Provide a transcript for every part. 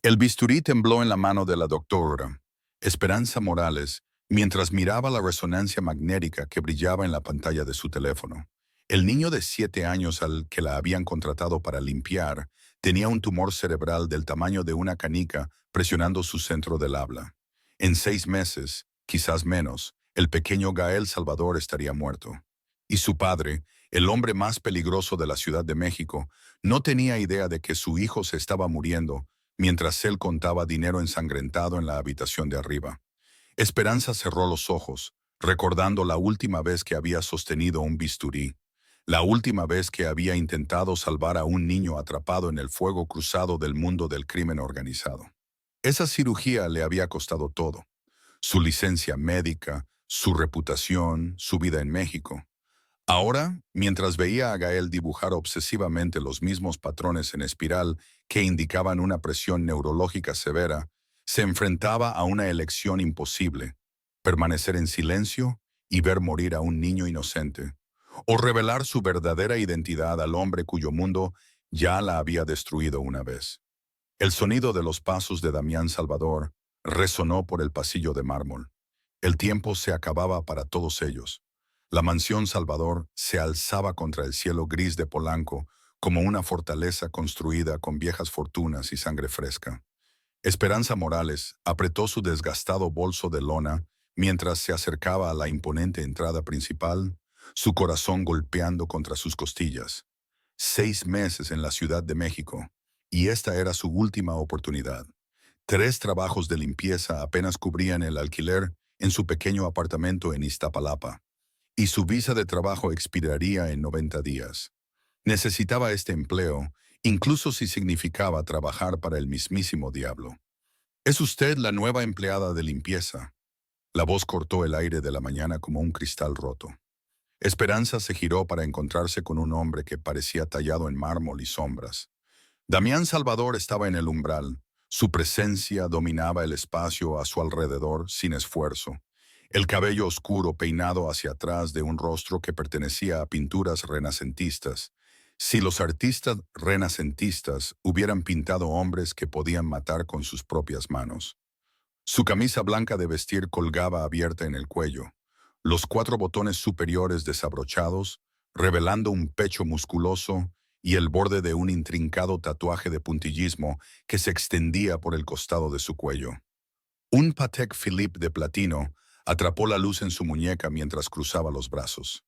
El bisturí tembló en la mano de la doctora Esperanza Morales mientras miraba la resonancia magnética que brillaba en la pantalla de su teléfono. El niño de 7 años al que la habían contratado para limpiar tenía un tumor cerebral del tamaño de una canica presionando su centro del habla. En 6 meses, quizás menos, el pequeño Gael Salvador estaría muerto. Y su padre, el hombre más peligroso de la Ciudad de México, no tenía idea de que su hijo se estaba muriendo mientras él contaba dinero ensangrentado en la habitación de arriba. Esperanza cerró los ojos, recordando la última vez que había sostenido un bisturí, la última vez que había intentado salvar a un niño atrapado en el fuego cruzado del mundo del crimen organizado. Esa cirugía le había costado todo: su licencia médica, su reputación, su vida en México. Ahora, mientras veía a Gael dibujar obsesivamente los mismos patrones en espiral que indicaban una presión neurológica severa, se enfrentaba a una elección imposible: permanecer en silencio y ver morir a un niño inocente, o revelar su verdadera identidad al hombre cuyo mundo ya la había destruido una vez. El sonido de los pasos de Damián Salvador resonó por el pasillo de mármol. El tiempo se acababa para todos ellos. La mansión Salvador se alzaba contra el cielo gris de Polanco como una fortaleza construida con viejas fortunas y sangre fresca. Esperanza Morales apretó su desgastado bolso de lona mientras se acercaba a la imponente entrada principal, su corazón golpeando contra sus costillas. 6 meses en la Ciudad de México, y esta era su última oportunidad. 3 trabajos de limpieza apenas cubrían el alquiler en su pequeño apartamento en Iztapalapa, y su visa de trabajo expiraría en 90 días. Necesitaba este empleo, incluso si significaba trabajar para el mismísimo diablo. «¿Es usted la nueva empleada de limpieza?». La voz cortó el aire de la mañana como un cristal roto. Esperanza se giró para encontrarse con un hombre que parecía tallado en mármol y sombras. Damián Salvador estaba en el umbral. Su presencia dominaba el espacio a su alrededor sin esfuerzo. El cabello oscuro peinado hacia atrás de un rostro que pertenecía a pinturas renacentistas. Si los artistas renacentistas hubieran pintado hombres que podían matar con sus propias manos. Su camisa blanca de vestir colgaba abierta en el cuello, los 4 botones superiores desabrochados, revelando un pecho musculoso y el borde de un intrincado tatuaje de puntillismo que se extendía por el costado de su cuello. Un Patek Philippe de platino atrapó la luz en su muñeca mientras cruzaba los brazos.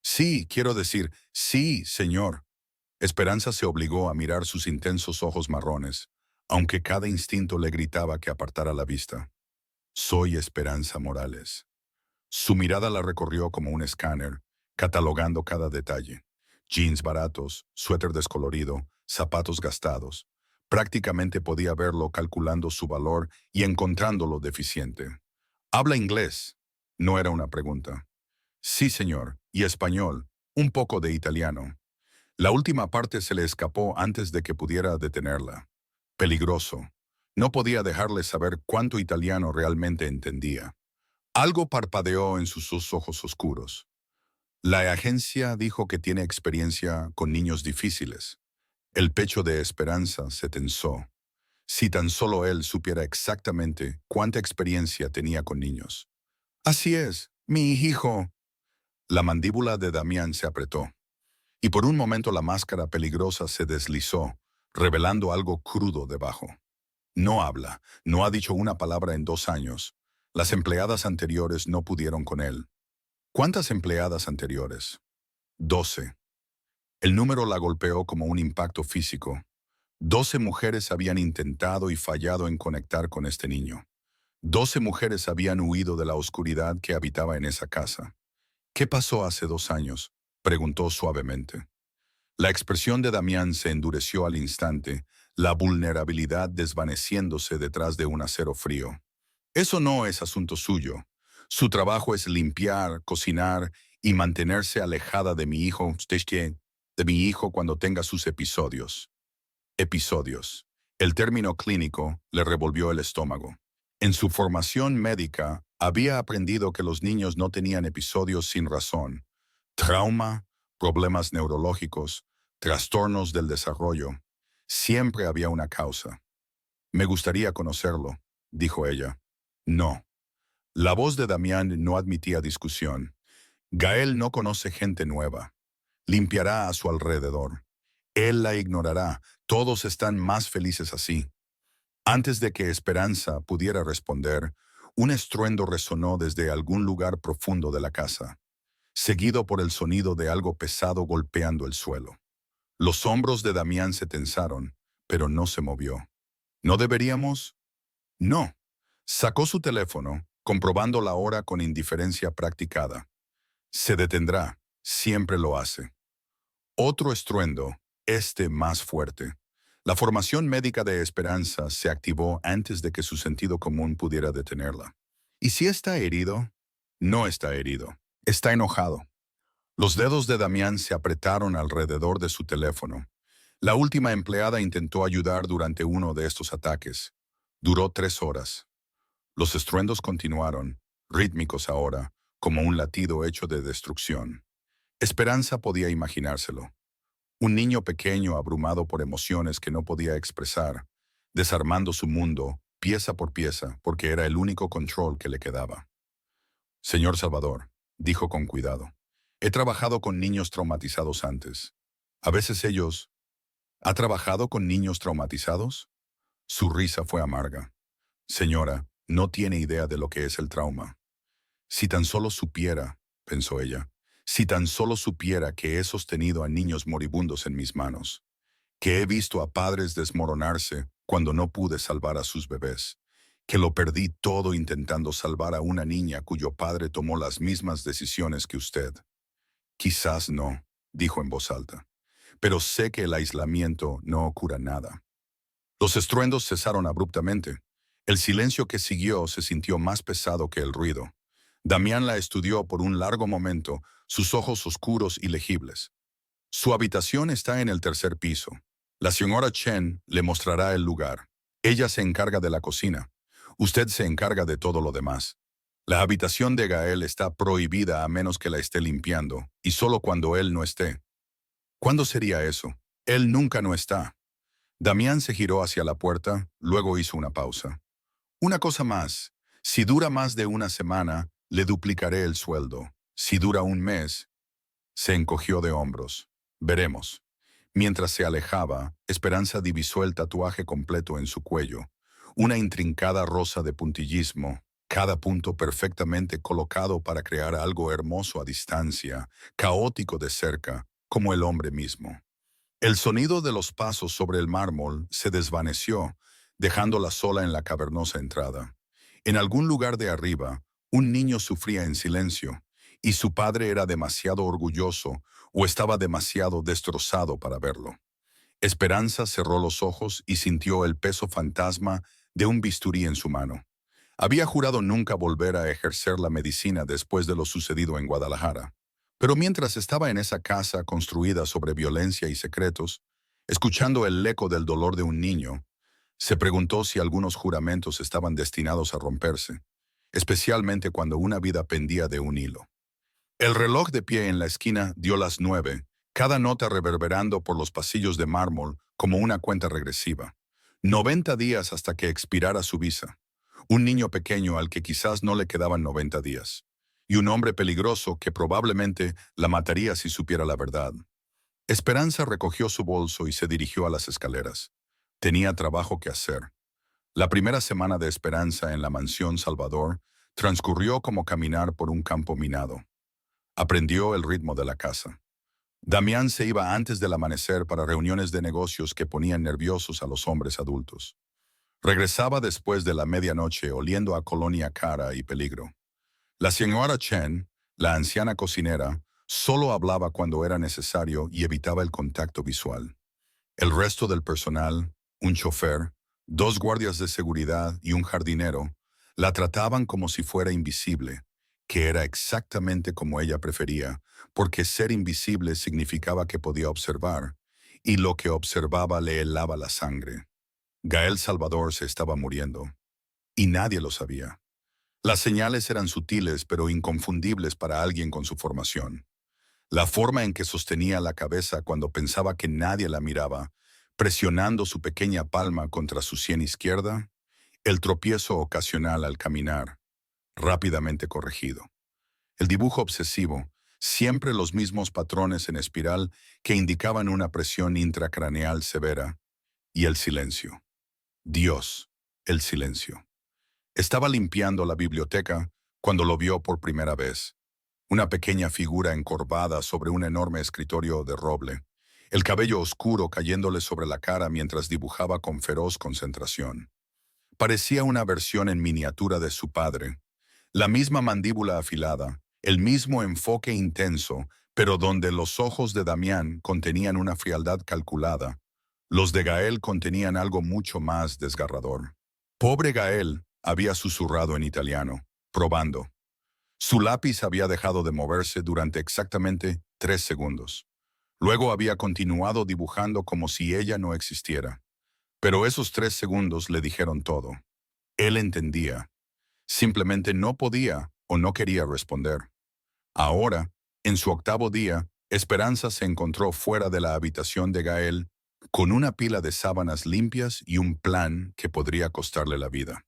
«Sí, quiero decir, sí, señor». Esperanza se obligó a mirar sus intensos ojos marrones, aunque cada instinto le gritaba que apartara la vista. «Soy Esperanza Morales». Su mirada la recorrió como un escáner, catalogando cada detalle: jeans baratos, suéter descolorido, zapatos gastados. Prácticamente podía verlo calculando su valor y encontrándolo deficiente. «¿Habla inglés?». No era una pregunta. «Sí, señor, y español, un poco de italiano». La última parte se le escapó antes de que pudiera detenerla. Peligroso. No podía dejarle saber cuánto italiano realmente entendía. Algo parpadeó en sus dos ojos oscuros. «La agencia dijo que tiene experiencia con niños difíciles». El pecho de Esperanza se tensó. Si tan solo él supiera exactamente cuánta experiencia tenía con niños. «Así es, mi hijo». La mandíbula de Damián se apretó, y por un momento la máscara peligrosa se deslizó, revelando algo crudo debajo. «No habla, no ha dicho una palabra en 2 años. Las empleadas anteriores no pudieron con él». «¿Cuántas empleadas anteriores?». «12». El número la golpeó como un impacto físico. 12 mujeres habían intentado y fallado en conectar con este niño. 12 mujeres habían huido de la oscuridad que habitaba en esa casa. «¿Qué pasó hace 2 años?», preguntó suavemente. La expresión de Damián se endureció al instante, la vulnerabilidad desvaneciéndose detrás de un acero frío. «Eso no es asunto suyo. Su trabajo es limpiar, cocinar y mantenerse alejada de mi hijo, de mi hijo cuando tenga sus episodios». Episodios. El término clínico le revolvió el estómago. En su formación médica, había aprendido que los niños no tenían episodios sin razón. Trauma, problemas neurológicos, trastornos del desarrollo. Siempre había una causa. Me gustaría conocerlo, dijo ella. No. La voz de Damián no admitía discusión. Gael no conoce gente nueva. Limpiará a su alrededor. Él la ignorará. Todos están más felices así. Antes de que Esperanza pudiera responder, un estruendo resonó desde algún lugar profundo de la casa, seguido por el sonido de algo pesado golpeando el suelo. Los hombros de Damián se tensaron, pero no se movió. ¿No deberíamos? No. Sacó su teléfono, comprobando la hora con indiferencia practicada. Se detendrá, siempre lo hace. Otro estruendo, este más fuerte. La formación médica de Esperanza se activó antes de que su sentido común pudiera detenerla. ¿Y si está herido? No está herido. Está enojado. Los dedos de Damián se apretaron alrededor de su teléfono. La última empleada intentó ayudar durante uno de estos ataques. Duró 3 horas. Los estruendos continuaron, rítmicos ahora, como un latido hecho de destrucción. Esperanza podía imaginárselo. Un niño pequeño abrumado por emociones que no podía expresar, desarmando su mundo, pieza por pieza, porque era el único control que le quedaba. Señor Salvador, dijo con cuidado, he trabajado con niños traumatizados antes. A veces ellos... ¿Ha trabajado con niños traumatizados? Su risa fue amarga. Señora, no tiene idea de lo que es el trauma. Si tan solo supiera, pensó ella, si tan solo supiera que he sostenido a niños moribundos en mis manos, que he visto a padres desmoronarse cuando no pude salvar a sus bebés, que lo perdí todo intentando salvar a una niña cuyo padre tomó las mismas decisiones que usted. Quizás no, dijo en voz alta, pero sé que el aislamiento no cura nada. Los estruendos cesaron abruptamente. El silencio que siguió se sintió más pesado que el ruido. Damián la estudió por un largo momento, sus ojos oscuros y legibles. Su habitación está en el tercer piso. La señora Chen le mostrará el lugar. Ella se encarga de la cocina. Usted se encarga de todo lo demás. La habitación de Gael está prohibida a menos que la esté limpiando, y solo cuando él no esté. ¿Cuándo sería eso? Él nunca no está. Damián se giró hacia la puerta, luego hizo una pausa. Una cosa más. Si dura más de una semana, le duplicaré el sueldo. Si dura un mes, se encogió de hombros. Veremos. Mientras se alejaba, Esperanza divisó el tatuaje completo en su cuello, una intrincada rosa de puntillismo, cada punto perfectamente colocado para crear algo hermoso a distancia, caótico de cerca, como el hombre mismo. El sonido de los pasos sobre el mármol se desvaneció, dejándola sola en la cavernosa entrada. En algún lugar de arriba, un niño sufría en silencio, y su padre era demasiado orgulloso o estaba demasiado destrozado para verlo. Esperanza cerró los ojos y sintió el peso fantasma de un bisturí en su mano. Había jurado nunca volver a ejercer la medicina después de lo sucedido en Guadalajara. Pero mientras estaba en esa casa construida sobre violencia y secretos, escuchando el eco del dolor de un niño, se preguntó si algunos juramentos estaban destinados a romperse, especialmente cuando una vida pendía de un hilo. El reloj de pie en la esquina dio las 9, cada nota reverberando por los pasillos de mármol como una cuenta regresiva. 90 días hasta que expirara su visa. Un niño pequeño al que quizás no le quedaban 90 días. Y un hombre peligroso que probablemente la mataría si supiera la verdad. Esperanza recogió su bolso y se dirigió a las escaleras. Tenía trabajo que hacer. La primera semana de Esperanza en la mansión Salvador transcurrió como caminar por un campo minado. Aprendió el ritmo de la casa. Damián se iba antes del amanecer para reuniones de negocios que ponían nerviosos a los hombres adultos. Regresaba después de la medianoche oliendo a colonia cara y peligro. La señora Chen, la anciana cocinera, solo hablaba cuando era necesario y evitaba el contacto visual. El resto del personal, un chofer, 2 guardias de seguridad y un jardinero, la trataban como si fuera invisible, que era exactamente como ella prefería, porque ser invisible significaba que podía observar, y lo que observaba le helaba la sangre. Gael Salvador se estaba muriendo, y nadie lo sabía. Las señales eran sutiles pero inconfundibles para alguien con su formación. La forma en que sostenía la cabeza cuando pensaba que nadie la miraba, presionando su pequeña palma contra su sien izquierda, el tropiezo ocasional al caminar, rápidamente corregido. El dibujo obsesivo, siempre los mismos patrones en espiral que indicaban una presión intracraneal severa, y el silencio. Dios, el silencio. Estaba limpiando la biblioteca cuando lo vio por primera vez. Una pequeña figura encorvada sobre un enorme escritorio de roble, el cabello oscuro cayéndole sobre la cara mientras dibujaba con feroz concentración. Parecía una versión en miniatura de su padre. La misma mandíbula afilada, el mismo enfoque intenso, pero donde los ojos de Damián contenían una frialdad calculada, los de Gael contenían algo mucho más desgarrador. Pobre Gael, había susurrado en italiano, probando. Su lápiz había dejado de moverse durante exactamente 3 segundos. Luego había continuado dibujando como si ella no existiera. Pero esos 3 segundos le dijeron todo. Él entendía. Simplemente no podía o no quería responder. Ahora, en su octavo día, Esperanza se encontró fuera de la habitación de Gael con una pila de sábanas limpias y un plan que podría costarle la vida.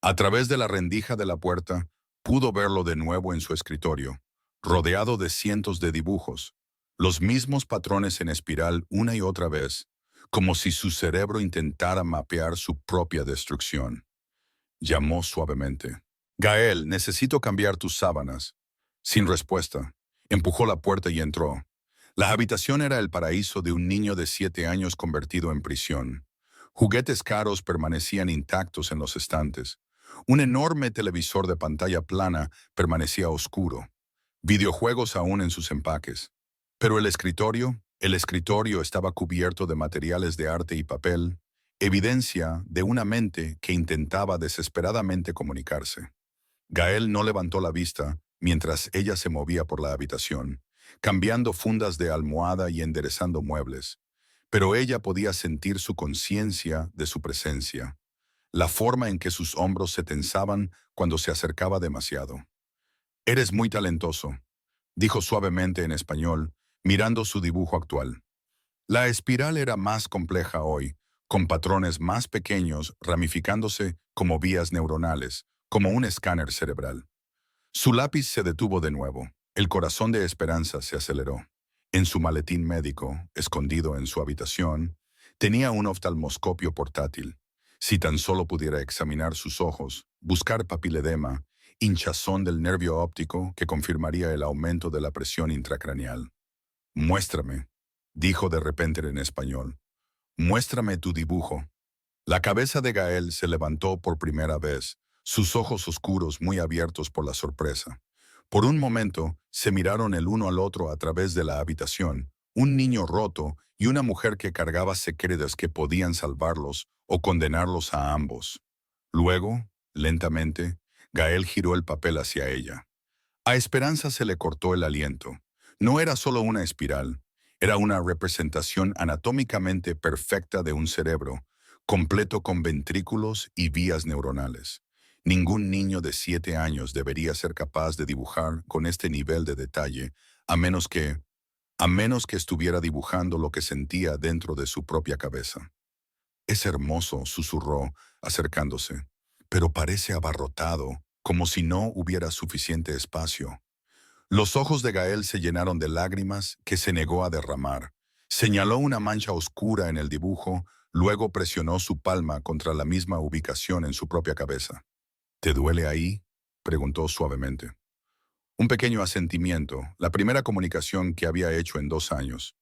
A través de la rendija de la puerta, pudo verlo de nuevo en su escritorio, rodeado de cientos de dibujos, los mismos patrones en espiral una y otra vez, como si su cerebro intentara mapear su propia destrucción. Llamó suavemente. Gael, necesito cambiar tus sábanas. Sin respuesta, empujó la puerta y entró. La habitación era el paraíso de un niño de 7 años convertido en prisión. Juguetes caros permanecían intactos en los estantes. Un enorme televisor de pantalla plana permanecía oscuro. Videojuegos aún en sus empaques. Pero el escritorio estaba cubierto de materiales de arte y papel, evidencia de una mente que intentaba desesperadamente comunicarse. Gael no levantó la vista mientras ella se movía por la habitación, cambiando fundas de almohada y enderezando muebles. Pero ella podía sentir su conciencia de su presencia, la forma en que sus hombros se tensaban cuando se acercaba demasiado. «Eres muy talentoso», dijo suavemente en español, mirando su dibujo actual. La espiral era más compleja hoy, con patrones más pequeños ramificándose como vías neuronales, como un escáner cerebral. Su lápiz se detuvo de nuevo. El corazón de Esperanza se aceleró. En su maletín médico, escondido en su habitación, tenía un oftalmoscopio portátil. Si tan solo pudiera examinar sus ojos, buscar papiledema, hinchazón del nervio óptico que confirmaría el aumento de la presión intracraneal. «Muéstrame», dijo de repente en español. «Muéstrame tu dibujo». La cabeza de Gael se levantó por primera vez, sus ojos oscuros muy abiertos por la sorpresa. Por un momento, se miraron el uno al otro a través de la habitación, un niño roto y una mujer que cargaba secretos que podían salvarlos o condenarlos a ambos. Luego, lentamente, Gael giró el papel hacia ella. A Esperanza se le cortó el aliento. No era solo una espiral, era una representación anatómicamente perfecta de un cerebro, completo con ventrículos y vías neuronales. Ningún niño de 7 años debería ser capaz de dibujar con este nivel de detalle, a menos que, estuviera dibujando lo que sentía dentro de su propia cabeza. «Es hermoso», susurró, acercándose, «pero parece abarrotado, como si no hubiera suficiente espacio». Los ojos de Gael se llenaron de lágrimas que se negó a derramar. Señaló una mancha oscura en el dibujo, luego presionó su palma contra la misma ubicación en su propia cabeza. «¿Te duele ahí?», preguntó suavemente. Un pequeño asentimiento, la primera comunicación que había hecho en 2 años.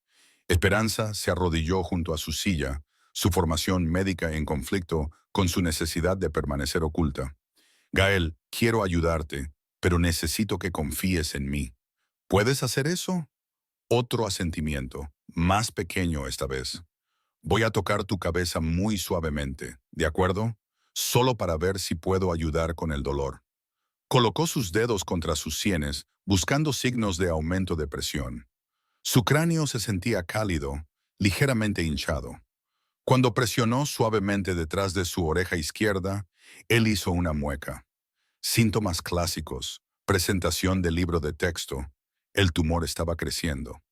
Esperanza se arrodilló junto a su silla, su formación médica en conflicto con su necesidad de permanecer oculta. «Gael, quiero ayudarte, pero necesito que confíes en mí. ¿Puedes hacer eso?». Otro asentimiento, más pequeño esta vez. «Voy a tocar tu cabeza muy suavemente, ¿de acuerdo? Solo para ver si puedo ayudar con el dolor». Colocó sus dedos contra sus sienes, buscando signos de aumento de presión. Su cráneo se sentía cálido, ligeramente hinchado. Cuando presionó suavemente detrás de su oreja izquierda, él hizo una mueca. Síntomas clásicos, presentación del libro de texto. El tumor estaba creciendo.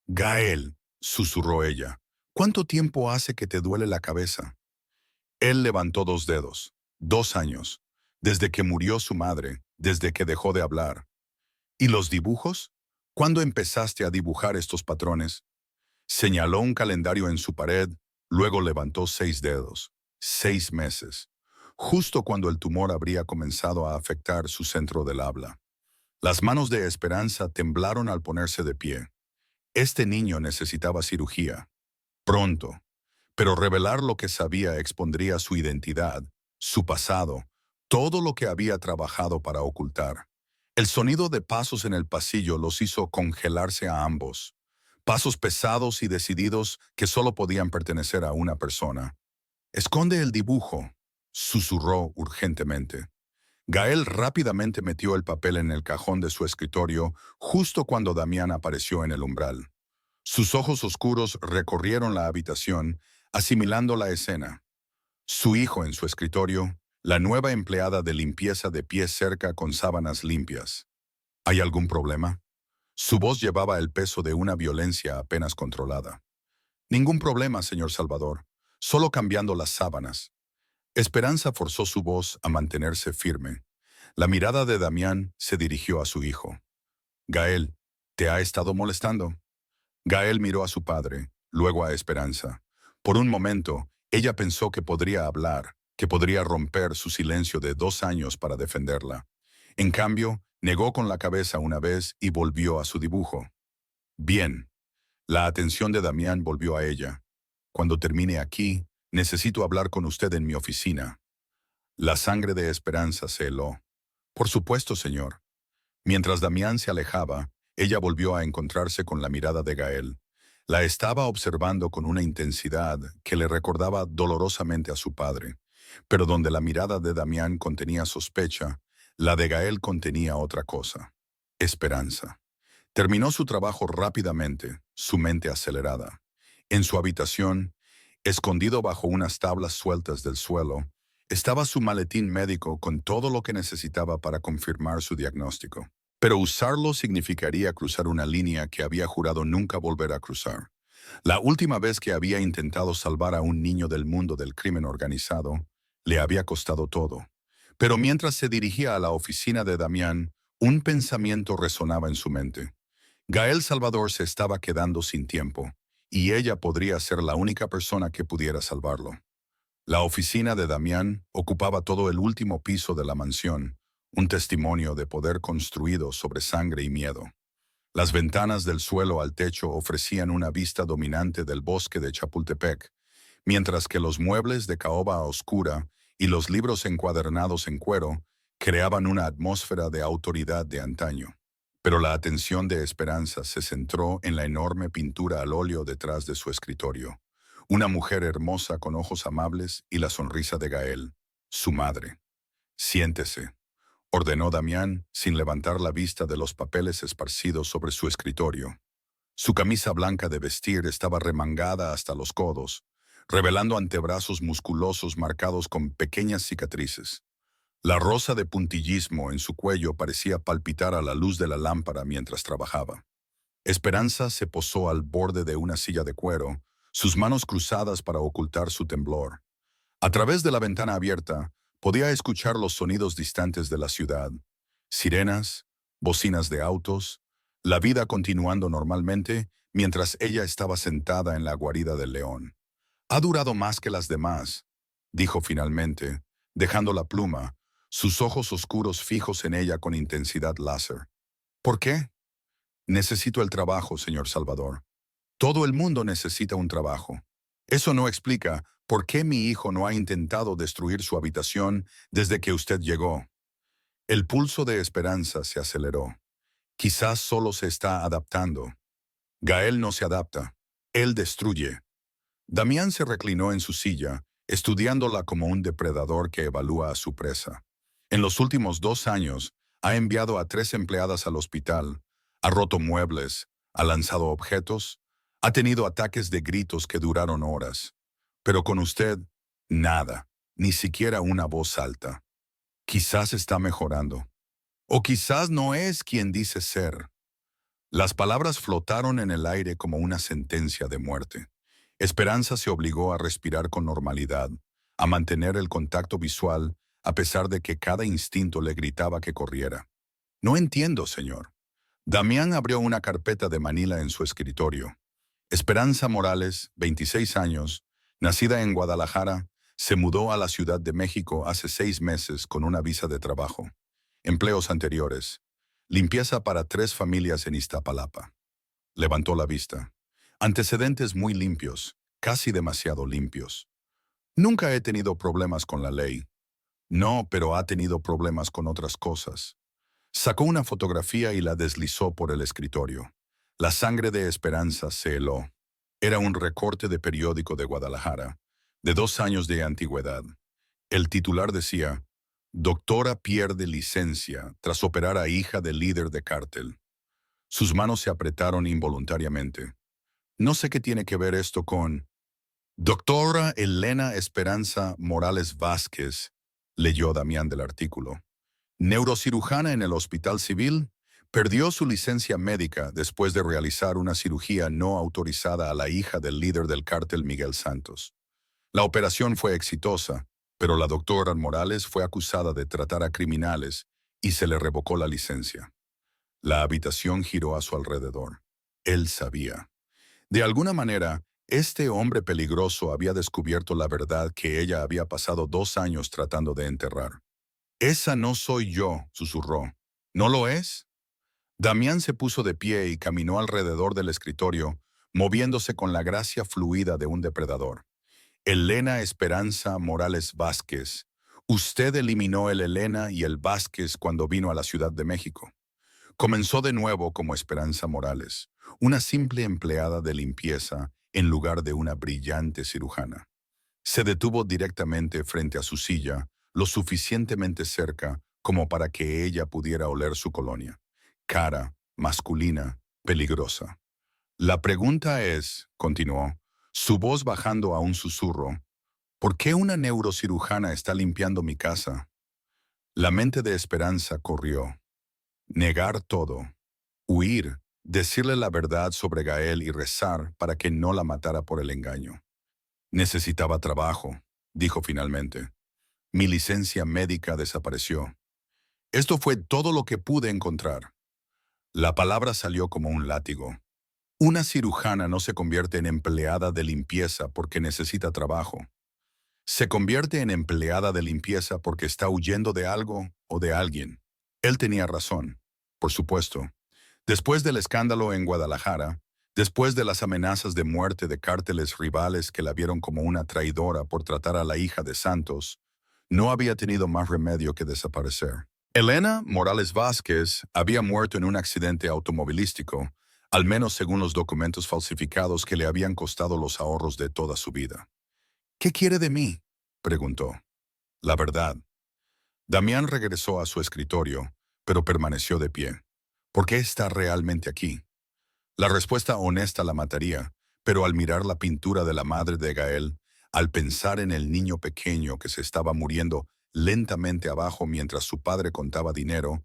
«Gael», susurró ella, ¿Cuánto tiempo hace que te duele la cabeza? Él levantó 2 dedos. 2 años. Desde que murió su madre, desde que dejó de hablar. ¿Y los dibujos? ¿Cuándo empezaste a dibujar estos patrones? Señaló un calendario en su pared, luego levantó 6 dedos. 6 meses. Justo cuando el tumor habría comenzado a afectar su centro del habla. Las manos de Esperanza temblaron al ponerse de pie. Este niño necesitaba cirugía. Pronto. Pero revelar lo que sabía expondría su identidad, su pasado, todo lo que había trabajado para ocultar. El sonido de pasos en el pasillo los hizo congelarse a ambos. Pasos pesados y decididos que solo podían pertenecer a una persona. «Esconde el dibujo», susurró urgentemente. Gael rápidamente metió el papel en el cajón de su escritorio justo cuando Damián apareció en el umbral. Sus ojos oscuros recorrieron la habitación, asimilando la escena. Su hijo en su escritorio, la nueva empleada de limpieza de pie cerca con sábanas limpias. ¿Hay algún problema? Su voz llevaba el peso de una violencia apenas controlada. Ningún problema, señor Salvador. Solo cambiando las sábanas. Esperanza forzó su voz a mantenerse firme. La mirada de Damián se dirigió a su hijo. Gael, ¿te ha estado molestando? Gael miró a su padre, luego a Esperanza. Por un momento, ella pensó que podría hablar, que podría romper su silencio de 2 años para defenderla. En cambio, negó con la cabeza una vez y volvió a su dibujo. Bien. La atención de Damián volvió a ella. Cuando termine aquí, necesito hablar con usted en mi oficina. La sangre de Esperanza se heló. Por supuesto, señor. Mientras Damián se alejaba, ella volvió a encontrarse con la mirada de Gael. La estaba observando con una intensidad que le recordaba dolorosamente a su padre, pero donde la mirada de Damián contenía sospecha, la de Gael contenía otra cosa: esperanza. Terminó su trabajo rápidamente, su mente acelerada. En su habitación, escondido bajo unas tablas sueltas del suelo, estaba su maletín médico con todo lo que necesitaba para confirmar su diagnóstico. Pero usarlo significaría cruzar una línea que había jurado nunca volver a cruzar. La última vez que había intentado salvar a un niño del mundo del crimen organizado, le había costado todo. Pero mientras se dirigía a la oficina de Damián, un pensamiento resonaba en su mente. Gael Salvador se estaba quedando sin tiempo, y ella podría ser la única persona que pudiera salvarlo. La oficina de Damián ocupaba todo el último piso de la mansión, un testimonio de poder construido sobre sangre y miedo. Las ventanas del suelo al techo ofrecían una vista dominante del bosque de Chapultepec, mientras que los muebles de caoba oscura y los libros encuadernados en cuero creaban una atmósfera de autoridad de antaño. Pero la atención de Esperanza se centró en la enorme pintura al óleo detrás de su escritorio. Una mujer hermosa con ojos amables y la sonrisa de Gael, su madre. «Siéntese», ordenó Damián, sin levantar la vista de los papeles esparcidos sobre su escritorio. Su camisa blanca de vestir estaba remangada hasta los codos, revelando antebrazos musculosos marcados con pequeñas cicatrices. La rosa de puntillismo en su cuello parecía palpitar a la luz de la lámpara mientras trabajaba. Esperanza se posó al borde de una silla de cuero, sus manos cruzadas para ocultar su temblor. A través de la ventana abierta, podía escuchar los sonidos distantes de la ciudad: sirenas, bocinas de autos, la vida continuando normalmente mientras ella estaba sentada en la guarida del león. «Ha durado más que las demás», dijo finalmente, dejando la pluma, sus ojos oscuros fijos en ella con intensidad láser. «¿Por qué?» «Necesito el trabajo, señor Salvador. Todo el mundo necesita un trabajo. Eso no explica por qué mi hijo no ha intentado destruir su habitación desde que usted llegó». El pulso de Esperanza se aceleró. Quizás solo se está adaptando. Gael no se adapta. Él destruye. Damián se reclinó en su silla, estudiándola como un depredador que evalúa a su presa. En los últimos 2 años, ha enviado a 3 empleadas al hospital, ha roto muebles, ha lanzado objetos, ha tenido ataques de gritos que duraron horas. Pero con usted, nada, ni siquiera una voz alta. Quizás está mejorando. O quizás no es quien dice ser. Las palabras flotaron en el aire como una sentencia de muerte. Esperanza se obligó a respirar con normalidad, a mantener el contacto visual, a pesar de que cada instinto le gritaba que corriera. No entiendo, señor. Damián abrió una carpeta de Manila en su escritorio. Esperanza Morales, 26 años, nacida en Guadalajara, se mudó a la Ciudad de México hace 6 meses con una visa de trabajo. Empleos anteriores. Limpieza para 3 familias en Iztapalapa. Levantó la vista. Antecedentes muy limpios, casi demasiado limpios. Nunca he tenido problemas con la ley. No, pero ha tenido problemas con otras cosas. Sacó una fotografía y la deslizó por el escritorio. La sangre de Esperanza se heló. Era un recorte de periódico de Guadalajara, de 2 años de antigüedad. El titular decía, Doctora pierde licencia tras operar a hija del líder de cártel. Sus manos se apretaron involuntariamente. No sé qué tiene que ver esto con... Doctora Elena Esperanza Morales Vázquez, leyó Damián del artículo. Neurocirujana en el Hospital Civil, perdió su licencia médica después de realizar una cirugía no autorizada a la hija del líder del cártel Miguel Santos. La operación fue exitosa, pero la doctora Morales fue acusada de tratar a criminales y se le revocó la licencia. La habitación giró a su alrededor. Él sabía. De alguna manera, este hombre peligroso había descubierto la verdad que ella había pasado 2 años tratando de enterrar. Esa no soy yo, susurró. ¿No lo es? Damián se puso de pie y caminó alrededor del escritorio, moviéndose con la gracia fluida de un depredador. Elena Esperanza Morales Vázquez. Usted eliminó el Elena y el Vázquez cuando vino a la Ciudad de México. Comenzó de nuevo como Esperanza Morales, una simple empleada de limpieza en lugar de una brillante cirujana. Se detuvo directamente frente a su silla, lo suficientemente cerca como para que ella pudiera oler su colonia. Cara, masculina, peligrosa. La pregunta es, continuó, su voz bajando a un susurro, ¿por qué una neurocirujana está limpiando mi casa? La mente de Esperanza corrió. Negar todo. Huir, decirle la verdad sobre Gael y rezar para que no la matara por el engaño. Necesitaba trabajo, dijo finalmente. Mi licencia médica desapareció. Esto fue todo lo que pude encontrar. La palabra salió como un látigo. Una cirujana no se convierte en empleada de limpieza porque necesita trabajo. Se convierte en empleada de limpieza porque está huyendo de algo o de alguien. Él tenía razón, por supuesto. Después del escándalo en Guadalajara, después de las amenazas de muerte de cárteles rivales que la vieron como una traidora por tratar a la hija de Santos, no había tenido más remedio que desaparecer. Elena Morales Vázquez había muerto en un accidente automovilístico, al menos según los documentos falsificados que le habían costado los ahorros de toda su vida. ¿Qué quiere de mí?, preguntó. La verdad. Damián regresó a su escritorio, pero permaneció de pie. ¿Por qué está realmente aquí? La respuesta honesta la mataría, pero al mirar la pintura de la madre de Gael, al pensar en el niño pequeño que se estaba muriendo lentamente abajo mientras su padre contaba dinero,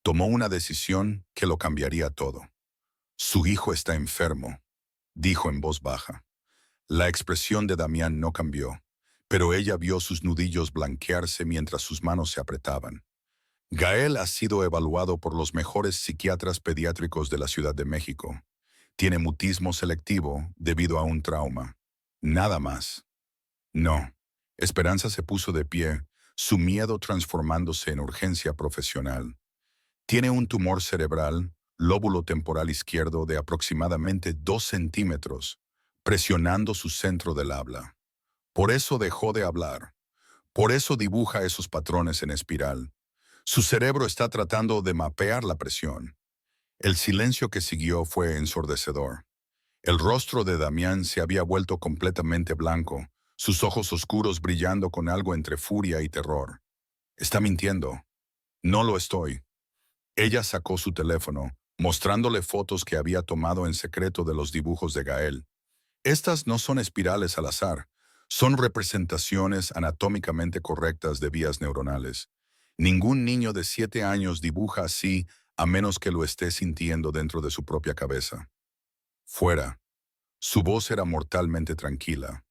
tomó una decisión que lo cambiaría todo. Su hijo está enfermo, dijo en voz baja. La expresión de Damián no cambió, pero ella vio sus nudillos blanquearse mientras sus manos se apretaban. Gael ha sido evaluado por los mejores psiquiatras pediátricos de la Ciudad de México. Tiene mutismo selectivo debido a un trauma. Nada más. No. Esperanza se puso de pie, su miedo transformándose en urgencia profesional. Tiene un tumor cerebral, lóbulo temporal izquierdo de aproximadamente 2 centímetros, presionando su centro del habla. Por eso dejó de hablar. Por eso dibuja esos patrones en espiral. Su cerebro está tratando de mapear la presión. El silencio que siguió fue ensordecedor. El rostro de Damián se había vuelto completamente blanco, sus ojos oscuros brillando con algo entre furia y terror. Está mintiendo. No lo estoy. Ella sacó su teléfono, mostrándole fotos que había tomado en secreto de los dibujos de Gael. Estas no son espirales al azar, son representaciones anatómicamente correctas de vías neuronales. Ningún niño de 7 años dibuja así a menos que lo esté sintiendo dentro de su propia cabeza. Fuera. Su voz era mortalmente tranquila.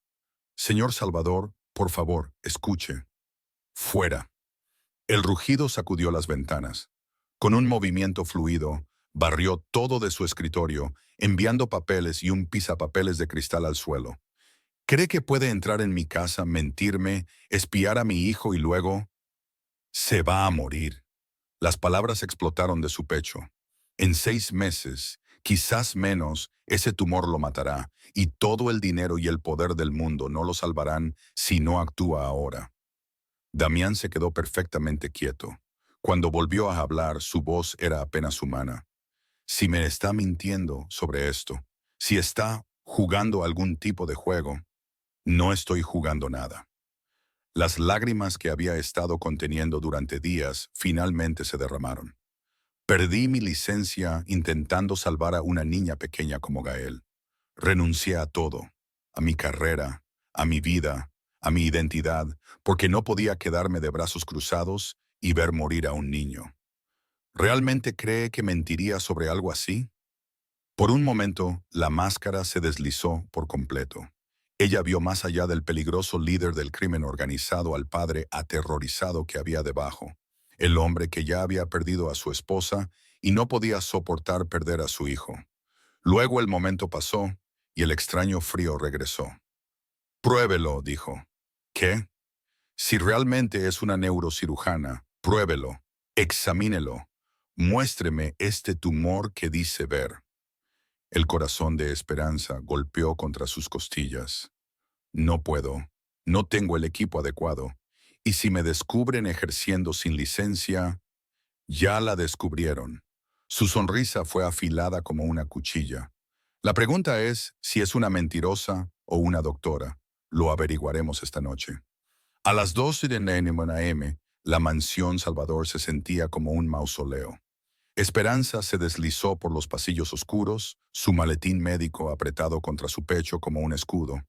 Señor Salvador, por favor, escuche. Fuera. El rugido sacudió las ventanas. Con un movimiento fluido, barrió todo de su escritorio, enviando papeles y un pisapapeles de cristal al suelo. ¿Cree que puede entrar en mi casa, mentirme, espiar a mi hijo y luego... Se va a morir? Las palabras explotaron de su pecho. En 6 meses, quizás menos, ese tumor lo matará, y todo el dinero y el poder del mundo no lo salvarán si no actúa ahora. Damián se quedó perfectamente quieto. Cuando volvió a hablar, su voz era apenas humana. Si me está mintiendo sobre esto, si está jugando algún tipo de juego, no estoy jugando nada. Las lágrimas que había estado conteniendo durante días finalmente se derramaron. Perdí mi licencia intentando salvar a una niña pequeña como Gael. Renuncié a todo, a mi carrera, a mi vida, a mi identidad, porque no podía quedarme de brazos cruzados y ver morir a un niño. ¿Realmente cree que mentiría sobre algo así? Por un momento, la máscara se deslizó por completo. Ella vio más allá del peligroso líder del crimen organizado al padre aterrorizado que había debajo, el hombre que ya había perdido a su esposa y no podía soportar perder a su hijo. Luego el momento pasó y el extraño frío regresó. Pruébelo, dijo. ¿Qué? Si realmente es una neurocirujana, pruébelo, examínelo, muéstreme este tumor que dice ver. El corazón de Esperanza golpeó contra sus costillas. No puedo, no tengo el equipo adecuado, y si me descubren ejerciendo sin licencia, ya la descubrieron. Su sonrisa fue afilada como una cuchilla. La pregunta es si es una mentirosa o una doctora. Lo averiguaremos esta noche. A las 12 de la AM, la mansión Salvador se sentía como un mausoleo. Esperanza se deslizó por los pasillos oscuros, su maletín médico apretado contra su pecho como un escudo.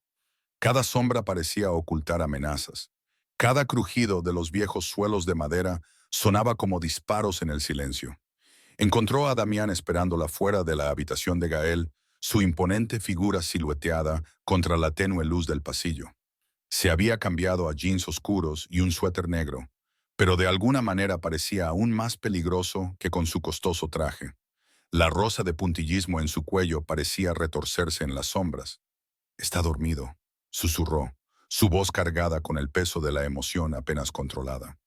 Cada sombra parecía ocultar amenazas. Cada crujido de los viejos suelos de madera sonaba como disparos en el silencio. Encontró a Damián esperándola fuera de la habitación de Gael, su imponente figura silueteada contra la tenue luz del pasillo. Se había cambiado a jeans oscuros y un suéter negro, pero de alguna manera parecía aún más peligroso que con su costoso traje. La rosa de puntillismo en su cuello parecía retorcerse en las sombras. «Está dormido», susurró, su voz cargada con el peso de la emoción apenas controlada.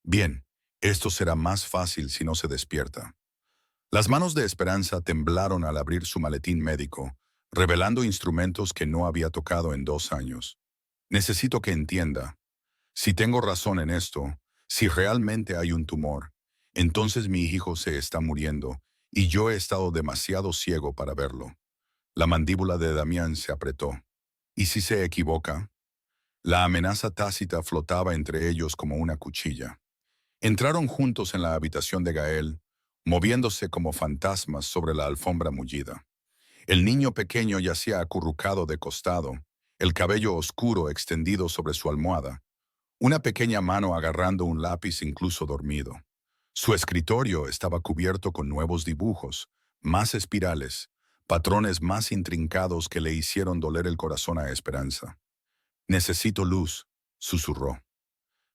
«Bien, esto será más fácil si no se despierta». Las manos de Esperanza temblaron al abrir su maletín médico, revelando instrumentos que no había tocado en 2 años. «Necesito que entienda. Si tengo razón en esto, si realmente hay un tumor, entonces mi hijo se está muriendo y yo he estado demasiado ciego para verlo». La mandíbula de Damián se apretó. ¿Y si se equivoca? La amenaza tácita flotaba entre ellos como una cuchilla. Entraron juntos en la habitación de Gael, moviéndose como fantasmas sobre la alfombra mullida. El niño pequeño yacía acurrucado de costado, el cabello oscuro extendido sobre su almohada, una pequeña mano agarrando un lápiz incluso dormido. Su escritorio estaba cubierto con nuevos dibujos, más espirales, patrones más intrincados que le hicieron doler el corazón a Esperanza. «Necesito luz», susurró.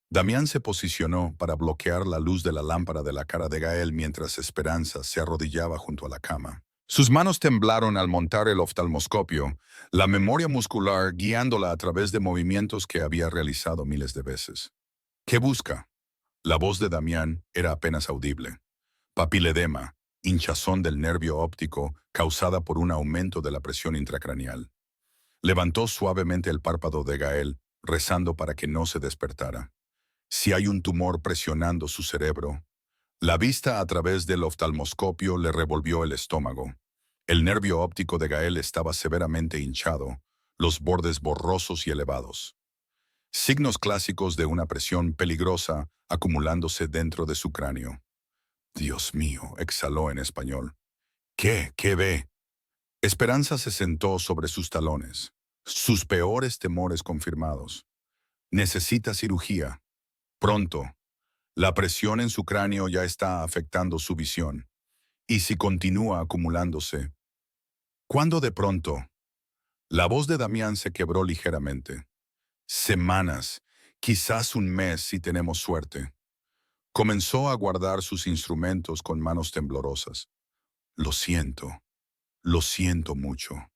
Damián se posicionó para bloquear la luz de la lámpara de la cara de Gael mientras Esperanza se arrodillaba junto a la cama. Sus manos temblaron al montar el oftalmoscopio, la memoria muscular guiándola a través de movimientos que había realizado miles de veces. «¿Qué busca?». La voz de Damián era apenas audible. «Papiledema, hinchazón del nervio óptico causada por un aumento de la presión intracraneal». Levantó suavemente el párpado de Gael, rezando para que no se despertara. «Si hay un tumor presionando su cerebro». La vista a través del oftalmoscopio le revolvió el estómago. El nervio óptico de Gael estaba severamente hinchado, los bordes borrosos y elevados. Signos clásicos de una presión peligrosa acumulándose dentro de su cráneo. «Dios mío», exhaló en español. «¿Qué? ¿Qué ve?». Esperanza se sentó sobre sus talones. Sus peores temores confirmados. «Necesita cirugía. Pronto. La presión en su cráneo ya está afectando su visión. Y si continúa acumulándose». «¿Cuándo de pronto?». La voz de Damián se quebró ligeramente. Semanas, quizás un mes si tenemos suerte. Comenzó a guardar sus instrumentos con manos temblorosas. Lo siento mucho.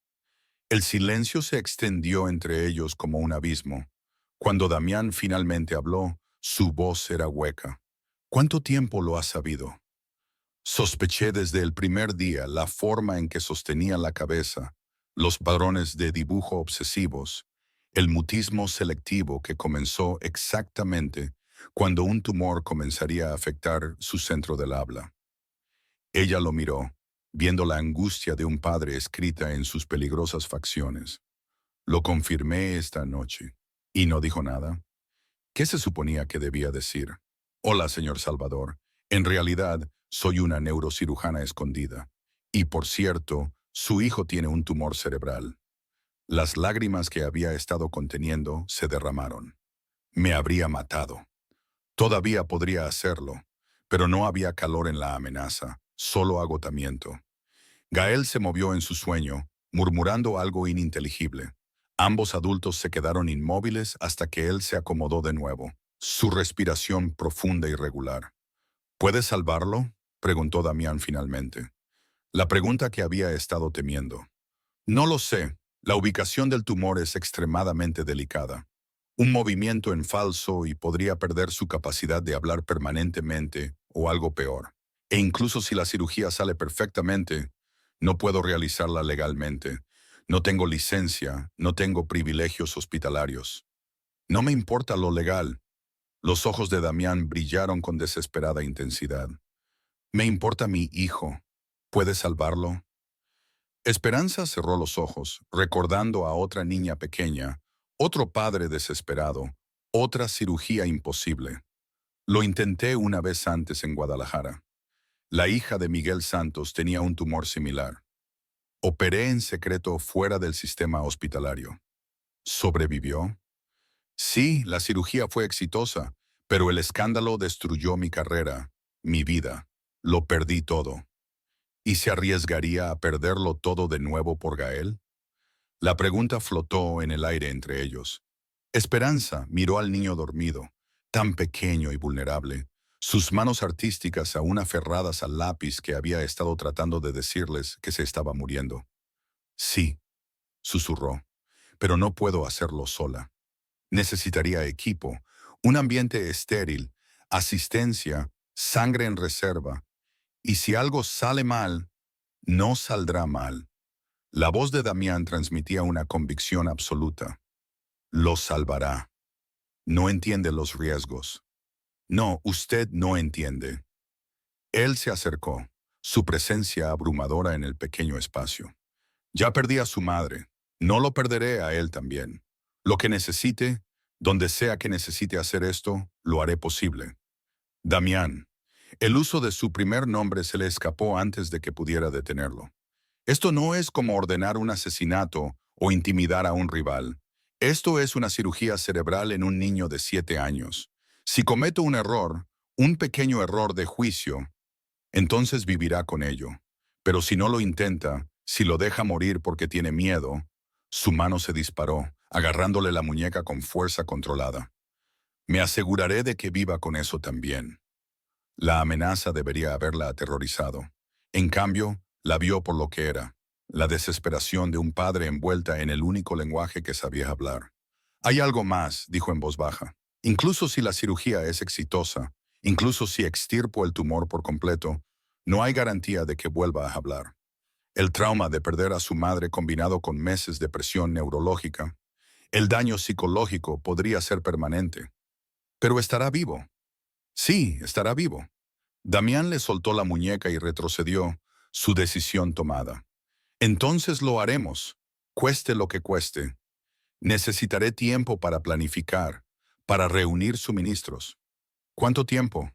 El silencio se extendió entre ellos como un abismo. Cuando Damián finalmente habló, su voz era hueca. ¿Cuánto tiempo lo has sabido? Sospeché desde el primer día la forma en que sostenía la cabeza, los patrones de dibujo obsesivos, el mutismo selectivo que comenzó exactamente cuando un tumor comenzaría a afectar su centro del habla. Ella lo miró, viendo la angustia de un padre escrita en sus peligrosas facciones. Lo confirmé esta noche. ¿Y no dijo nada? ¿Qué se suponía que debía decir? Hola, señor Salvador. En realidad, soy una neurocirujana escondida. Y por cierto, su hijo tiene un tumor cerebral. Las lágrimas que había estado conteniendo se derramaron. Me habría matado. Todavía podría hacerlo, pero no había calor en la amenaza, solo agotamiento. Gael se movió en su sueño, murmurando algo ininteligible. Ambos adultos se quedaron inmóviles hasta que él se acomodó de nuevo, su respiración profunda y regular. ¿Puedes salvarlo?, preguntó Damián finalmente. La pregunta que había estado temiendo. No lo sé. La ubicación del tumor es extremadamente delicada. Un movimiento en falso y podría perder su capacidad de hablar permanentemente o algo peor. E incluso si la cirugía sale perfectamente, no puedo realizarla legalmente. No tengo licencia, no tengo privilegios hospitalarios. No me importa lo legal. Los ojos de Damián brillaron con desesperada intensidad. Me importa mi hijo. ¿Puedes salvarlo? Esperanza cerró los ojos, recordando a otra niña pequeña, otro padre desesperado, otra cirugía imposible. Lo intenté una vez antes en Guadalajara. La hija de Miguel Santos tenía un tumor similar. Operé en secreto fuera del sistema hospitalario. ¿Sobrevivió? Sí, la cirugía fue exitosa, pero el escándalo destruyó mi carrera, mi vida. Lo perdí todo. ¿Y se arriesgaría a perderlo todo de nuevo por Gael? La pregunta flotó en el aire entre ellos. Esperanza miró al niño dormido, tan pequeño y vulnerable, sus manos artísticas aún aferradas al lápiz que había estado tratando de decirles que se estaba muriendo. Sí, susurró, pero no puedo hacerlo sola. Necesitaría equipo, un ambiente estéril, asistencia, sangre en reserva. Y si algo sale mal, no saldrá mal. La voz de Damián transmitía una convicción absoluta. Lo salvará. No entiende los riesgos. No, usted no entiende. Él se acercó, su presencia abrumadora en el pequeño espacio. Ya perdí a su madre. No lo perderé a él también. Lo que necesite, donde sea que necesite hacer esto, lo haré posible. Damián. El uso de su primer nombre se le escapó antes de que pudiera detenerlo. Esto no es como ordenar un asesinato o intimidar a un rival. Esto es una cirugía cerebral en un niño de 7 años. Si cometo un error, un pequeño error de juicio, entonces vivirá con ello. Pero si no lo intenta, si lo deja morir porque tiene miedo, su mano se disparó, agarrándole la muñeca con fuerza controlada. Me aseguraré de que viva con eso también. La amenaza debería haberla aterrorizado. En cambio, la vio por lo que era, la desesperación de un padre envuelta en el único lenguaje que sabía hablar. Hay algo más, dijo en voz baja. Incluso si la cirugía es exitosa, incluso si extirpo el tumor por completo, no hay garantía de que vuelva a hablar. El trauma de perder a su madre combinado con meses de presión neurológica, el daño psicológico podría ser permanente. Pero estará vivo. Sí, estará vivo. Damián le soltó la muñeca y retrocedió, su decisión tomada. Entonces lo haremos, cueste lo que cueste. Necesitaré tiempo para planificar, para reunir suministros. ¿Cuánto tiempo?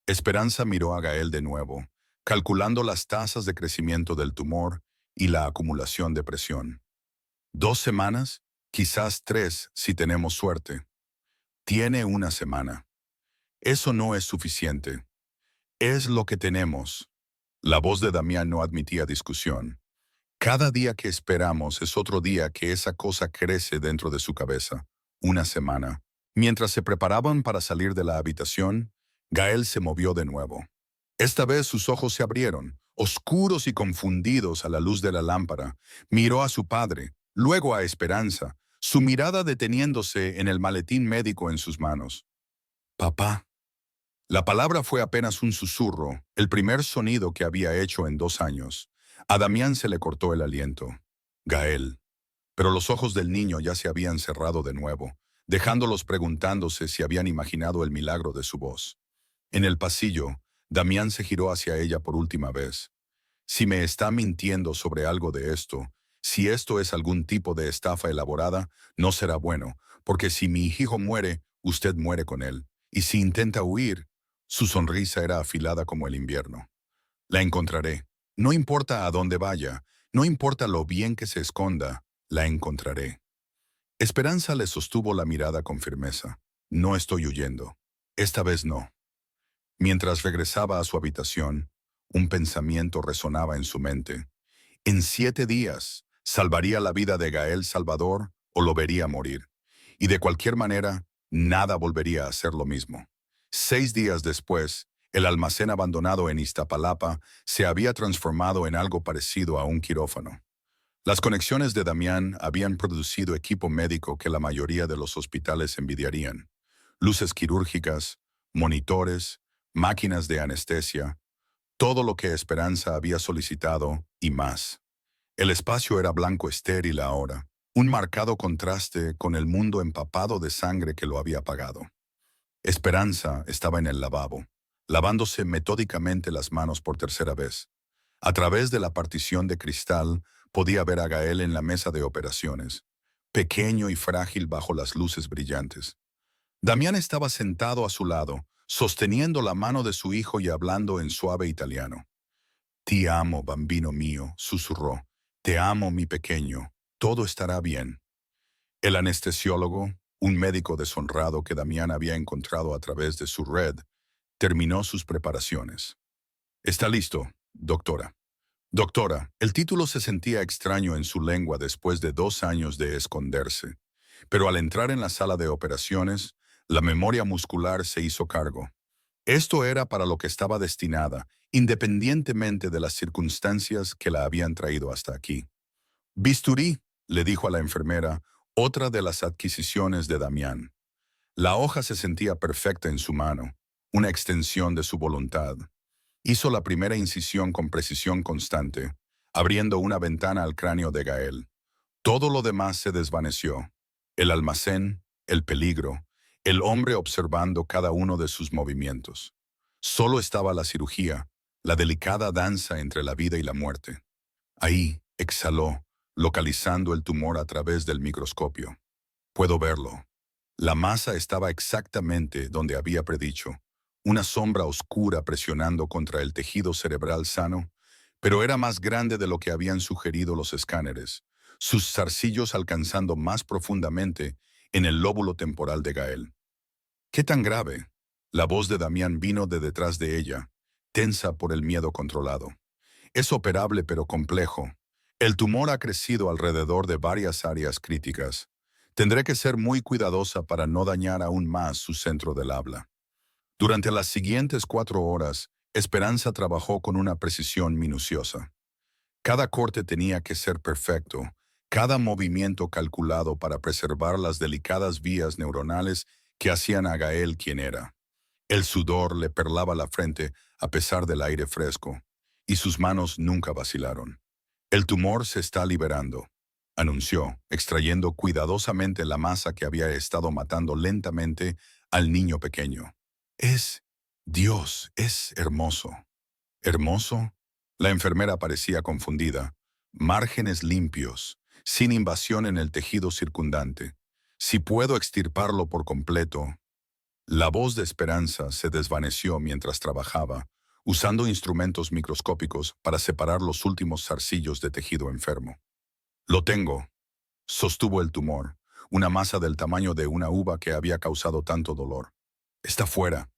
Esperanza miró a Gael de nuevo, calculando las tasas de crecimiento del tumor y la acumulación de presión. 2 semanas, quizás 3 si tenemos suerte. Tiene una semana. Eso no es suficiente. Es lo que tenemos. La voz de Damián no admitía discusión. Cada día que esperamos es otro día que esa cosa crece dentro de su cabeza. Una semana. Mientras se preparaban para salir de la habitación, Gael se movió de nuevo. Esta vez sus ojos se abrieron, oscuros y confundidos a la luz de la lámpara. Miró a su padre, luego a Esperanza, su mirada deteniéndose en el maletín médico en sus manos. Papá. La palabra fue apenas un susurro, el primer sonido que había hecho en 2 años. A Damián se le cortó el aliento. Gael. Pero los ojos del niño ya se habían cerrado de nuevo, dejándolos preguntándose si habían imaginado el milagro de su voz. En el pasillo, Damián se giró hacia ella por última vez. Si me está mintiendo sobre algo de esto, si esto es algún tipo de estafa elaborada, no será bueno, porque si mi hijo muere, usted muere con él. Y si intenta huir, su sonrisa era afilada como el invierno. La encontraré. No importa a dónde vaya, no importa lo bien que se esconda, la encontraré. Esperanza le sostuvo la mirada con firmeza. No estoy huyendo. Esta vez no. Mientras regresaba a su habitación, un pensamiento resonaba en su mente. En 7 días, salvaría la vida de Gael Salvador o lo vería morir. Y de cualquier manera, nada volvería a ser lo mismo. 6 días después, el almacén abandonado en Iztapalapa se había transformado en algo parecido a un quirófano. Las conexiones de Damián habían producido equipo médico que la mayoría de los hospitales envidiarían. Luces quirúrgicas, monitores, máquinas de anestesia, todo lo que Esperanza había solicitado y más. El espacio era blanco estéril ahora, un marcado contraste con el mundo empapado de sangre que lo había apagado. Esperanza estaba en el lavabo, lavándose metódicamente las manos por tercera vez. A través de la partición de cristal podía ver a Gael en la mesa de operaciones, pequeño y frágil bajo las luces brillantes. Damián estaba sentado a su lado, sosteniendo la mano de su hijo y hablando en suave italiano. «Ti amo, bambino mío», susurró. «Te amo, mi pequeño. Todo estará bien». El anestesiólogo, un médico deshonrado que Damián había encontrado a través de su red, terminó sus preparaciones. «Está listo, doctora». Doctora, el título se sentía extraño en su lengua después de 2 años de esconderse, pero al entrar en la sala de operaciones, la memoria muscular se hizo cargo. Esto era para lo que estaba destinada, independientemente de las circunstancias que la habían traído hasta aquí. «Bisturí», le dijo a la enfermera, otra de las adquisiciones de Damián. La hoja se sentía perfecta en su mano, una extensión de su voluntad. Hizo la primera incisión con precisión constante, abriendo una ventana al cráneo de Gael. Todo lo demás se desvaneció. El almacén, el peligro, el hombre observando cada uno de sus movimientos. Solo estaba la cirugía, la delicada danza entre la vida y la muerte. Ahí, exhaló, localizando el tumor a través del microscopio. Puedo verlo. La masa estaba exactamente donde había predicho, una sombra oscura presionando contra el tejido cerebral sano, pero era más grande de lo que habían sugerido los escáneres, sus zarcillos alcanzando más profundamente en el lóbulo temporal de Gael. ¿Qué tan grave? La voz de Damián vino de detrás de ella, tensa por el miedo controlado. Es operable pero complejo. El tumor ha crecido alrededor de varias áreas críticas. Tendré que ser muy cuidadosa para no dañar aún más su centro del habla. Durante las siguientes 4 horas, Esperanza trabajó con una precisión minuciosa. Cada corte tenía que ser perfecto, cada movimiento calculado para preservar las delicadas vías neuronales que hacían a Gael quien era. El sudor le perlaba la frente a pesar del aire fresco, y sus manos nunca vacilaron. «El tumor se está liberando», anunció, extrayendo cuidadosamente la masa que había estado matando lentamente al niño pequeño. Dios, es hermoso». ¿Hermoso? La enfermera parecía confundida. Márgenes limpios, sin invasión en el tejido circundante. Si puedo extirparlo por completo. La voz de Esperanza se desvaneció mientras trabajaba, usando instrumentos microscópicos para separar los últimos zarcillos de tejido enfermo. «Lo tengo», sostuvo el tumor, una masa del tamaño de una uva que había causado tanto dolor. «Está fuera».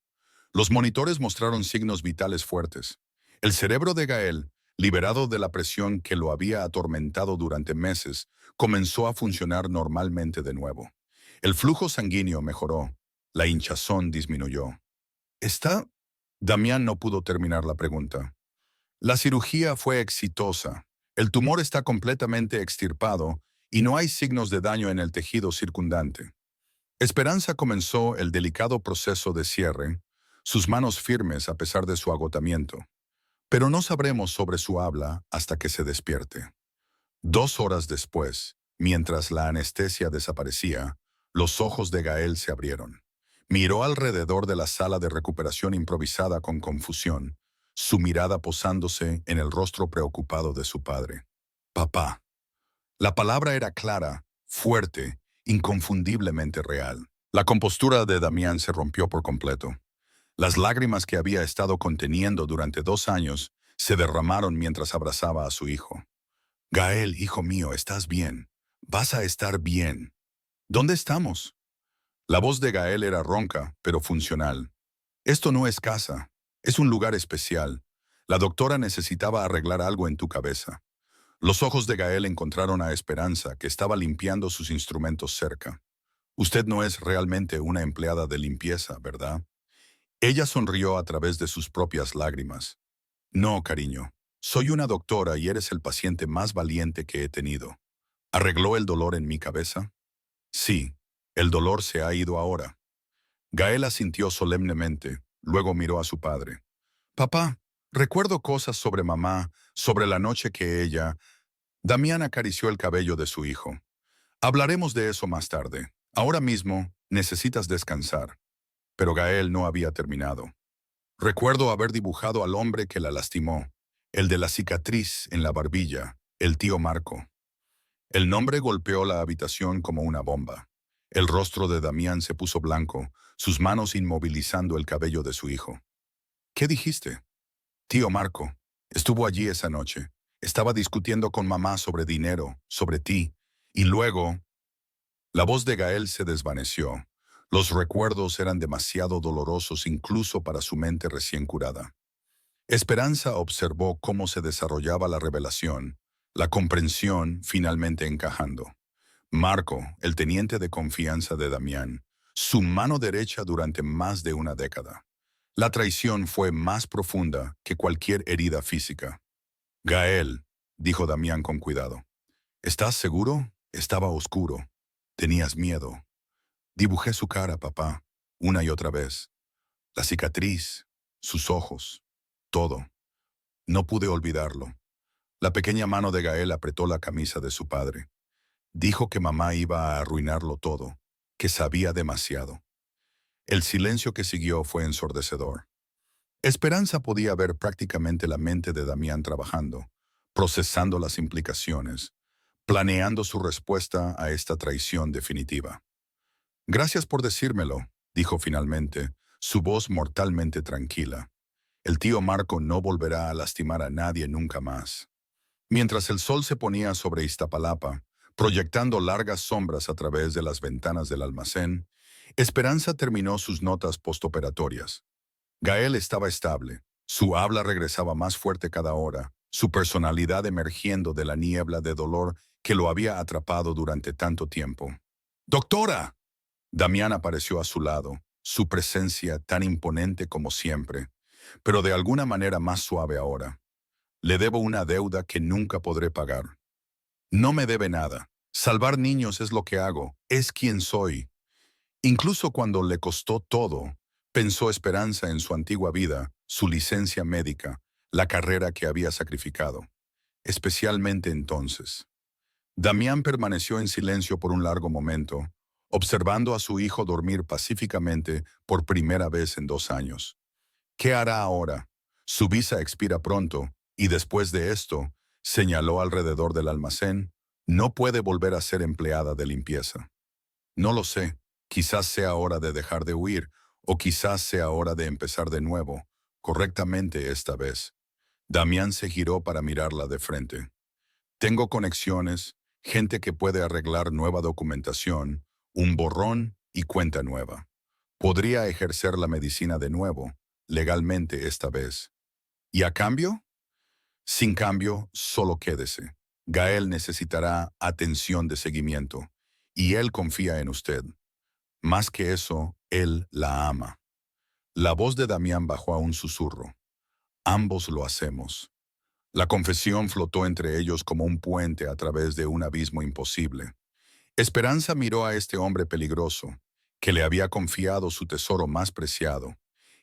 Los monitores mostraron signos vitales fuertes. El cerebro de Gael, Liberado de la presión que lo había atormentado durante meses, comenzó a funcionar normalmente de nuevo. El flujo sanguíneo mejoró, la hinchazón disminuyó. ¿Está? Damián no pudo terminar la pregunta. La cirugía fue exitosa. El tumor está completamente extirpado y no hay signos de daño en el tejido circundante. Esperanza comenzó el delicado proceso de cierre, sus manos firmes a pesar de su agotamiento. Pero no sabremos sobre su habla hasta que se despierte. 2 horas después, mientras la anestesia desaparecía, los ojos de Gael se abrieron. Miró alrededor de la sala de recuperación improvisada con confusión, su mirada posándose en el rostro preocupado de su padre. Papá. La palabra era clara, fuerte, inconfundiblemente real. La compostura de Damián se rompió por completo. Las lágrimas que había estado conteniendo durante 2 años se derramaron mientras abrazaba a su hijo. Gael, hijo mío, estás bien. Vas a estar bien. ¿Dónde estamos? La voz de Gael era ronca, pero funcional. Esto no es casa. Es un lugar especial. La doctora necesitaba arreglar algo en tu cabeza. Los ojos de Gael encontraron a Esperanza, que estaba limpiando sus instrumentos cerca. Usted no es realmente una empleada de limpieza, ¿verdad? Ella sonrió a través de sus propias lágrimas. No, cariño. Soy una doctora y eres el paciente más valiente que he tenido. ¿Arregló el dolor en mi cabeza? Sí, el dolor se ha ido ahora. Gael asintió solemnemente, luego miró a su padre. Papá, recuerdo cosas sobre mamá, sobre la noche que ella... Damián acarició el cabello de su hijo. Hablaremos de eso más tarde. Ahora mismo necesitas descansar. Pero Gael no había terminado. Recuerdo haber dibujado al hombre que la lastimó, el de la cicatriz en la barbilla, el tío Marco. El nombre golpeó la habitación como una bomba. El rostro de Damián se puso blanco, sus manos inmovilizando el cabello de su hijo. ¿Qué dijiste? Tío Marco. Estuvo allí esa noche. Estaba discutiendo con mamá sobre dinero, sobre ti. Y luego... La voz de Gael se desvaneció. Los recuerdos eran demasiado dolorosos incluso para su mente recién curada. Esperanza observó cómo se desarrollaba la revelación, la comprensión finalmente encajando. Marco, el teniente de confianza de Damián, su mano derecha durante más de una década. La traición fue más profunda que cualquier herida física. Gael, dijo Damián con cuidado. ¿Estás seguro? Estaba oscuro. Tenías miedo. Dibujé su cara, papá, una y otra vez. La cicatriz, sus ojos, todo. No pude olvidarlo. La pequeña mano de Gael apretó la camisa de su padre. Dijo que mamá iba a arruinarlo todo, que sabía demasiado. El silencio que siguió fue ensordecedor. Esperanza podía ver prácticamente la mente de Damián trabajando, procesando las implicaciones, planeando su respuesta a esta traición definitiva. Gracias por decírmelo, dijo finalmente, su voz mortalmente tranquila. El tío Marco no volverá a lastimar a nadie nunca más. Mientras el sol se ponía sobre Iztapalapa, proyectando largas sombras a través de las ventanas del almacén, Esperanza terminó sus notas postoperatorias. Gael estaba estable, su habla regresaba más fuerte cada hora, su personalidad emergiendo de la niebla de dolor que lo había atrapado durante tanto tiempo. ¡Doctora! Damián apareció a su lado, su presencia tan imponente como siempre, pero de alguna manera más suave ahora. Le debo una deuda que nunca podré pagar. No me debe nada. Salvar niños es lo que hago, es quien soy. Incluso cuando le costó todo, pensó Esperanza en su antigua vida, su licencia médica, la carrera que había sacrificado. Especialmente entonces. Damián permaneció en silencio por un largo momento, observando a su hijo dormir pacíficamente por primera vez en 2 años. ¿Qué hará ahora? Su visa expira pronto, y después de esto, señaló alrededor del almacén, no puede volver a ser empleada de limpieza. No lo sé, quizás sea hora de dejar de huir, o quizás sea hora de empezar de nuevo, correctamente esta vez. Damián se giró para mirarla de frente. Tengo conexiones, gente que puede arreglar nueva documentación, un borrón y cuenta nueva. Podría ejercer la medicina de nuevo, legalmente esta vez. ¿Y a cambio? Sin cambio, solo quédese. Gael necesitará atención de seguimiento, y él confía en usted. Más que eso, él la ama. La voz de Damián bajó a un susurro. Ambos lo hacemos. La confesión flotó entre ellos como un puente a través de un abismo imposible. Esperanza miró a este hombre peligroso, que le había confiado su tesoro más preciado,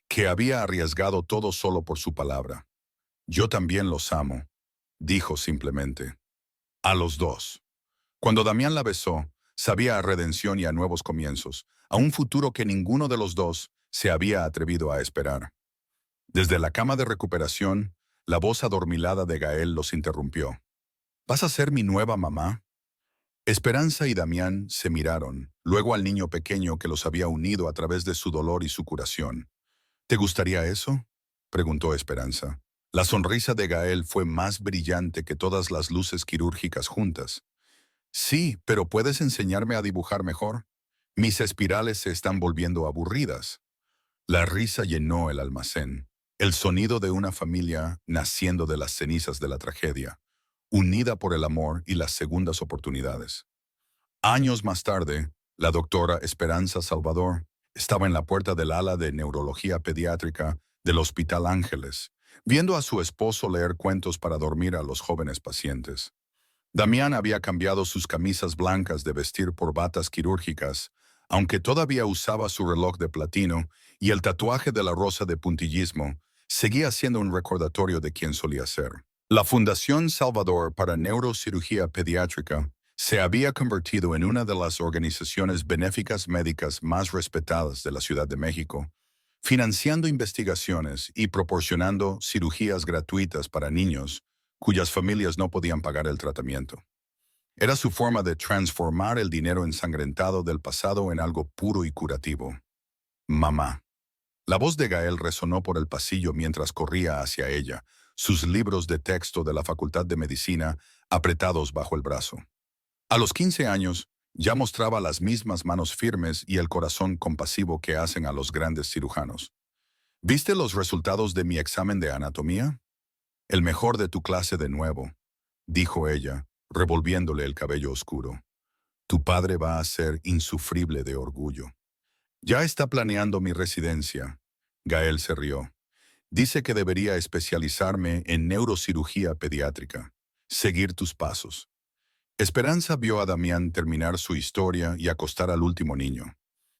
que había arriesgado todo solo por su palabra. Yo también los amo, dijo simplemente. A los dos. Cuando Damián la besó, sabía a redención y a nuevos comienzos, a un futuro que ninguno de los dos se había atrevido a esperar. Desde la cama de recuperación, la voz adormilada de Gael los interrumpió. ¿Vas a ser mi nueva mamá? Esperanza y Damián se miraron, luego al niño pequeño que los había unido a través de su dolor y su curación. ¿Te gustaría eso?, preguntó Esperanza. La sonrisa de Gael fue más brillante que todas las luces quirúrgicas juntas. Sí, pero ¿puedes enseñarme a dibujar mejor? Mis espirales se están volviendo aburridas. La risa llenó el almacén, el sonido de una familia naciendo de las cenizas de la tragedia, unida por el amor y las segundas oportunidades. Años más tarde, la doctora Esperanza Salvador estaba en la puerta del ala de neurología pediátrica del Hospital Ángeles, viendo a su esposo leer cuentos para dormir a los jóvenes pacientes. Damián había cambiado sus camisas blancas de vestir por batas quirúrgicas, aunque todavía usaba su reloj de platino y el tatuaje de la rosa de puntillismo, seguía siendo un recordatorio de quién solía ser. La Fundación Salvador para Neurocirugía Pediátrica se había convertido en una de las organizaciones benéficas médicas más respetadas de la Ciudad de México, financiando investigaciones y proporcionando cirugías gratuitas para niños cuyas familias no podían pagar el tratamiento. Era su forma de transformar el dinero ensangrentado del pasado en algo puro y curativo. Mamá. La voz de Gael resonó por el pasillo mientras corría hacia ella, sus libros de texto de la Facultad de Medicina apretados bajo el brazo. A los 15 años, ya mostraba las mismas manos firmes y el corazón compasivo que hacen a los grandes cirujanos. ¿Viste los resultados de mi examen de anatomía? El mejor de tu clase de nuevo, dijo ella, revolviéndole el cabello oscuro. Tu padre va a ser insufrible de orgullo. Ya está planeando mi residencia. Gael se rió. Dice que debería especializarme en neurocirugía pediátrica. Seguir tus pasos. Esperanza vio a Damián terminar su historia y acostar al último niño.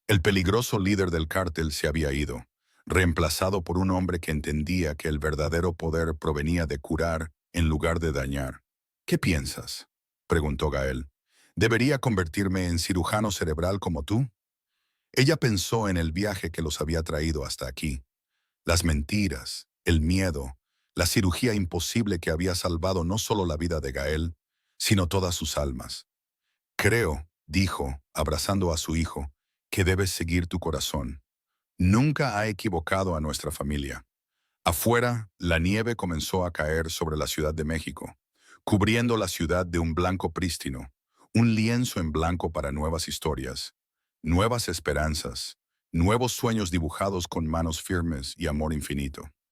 El peligroso líder del cártel se había ido, reemplazado por un hombre que entendía que el verdadero poder provenía de curar en lugar de dañar. ¿Qué piensas?, preguntó Gael. ¿Debería convertirme en cirujano cerebral como tú? Ella pensó en el viaje que los había traído hasta aquí. Las mentiras, el miedo, la cirugía imposible que había salvado no solo la vida de Gael, sino todas sus almas. Creo, dijo, abrazando a su hijo, que debes seguir tu corazón. Nunca ha equivocado a nuestra familia. Afuera, la nieve comenzó a caer sobre la Ciudad de México, cubriendo la ciudad de un blanco prístino, un lienzo en blanco para nuevas historias, nuevas esperanzas, nuevos sueños dibujados con manos firmes y amor infinito.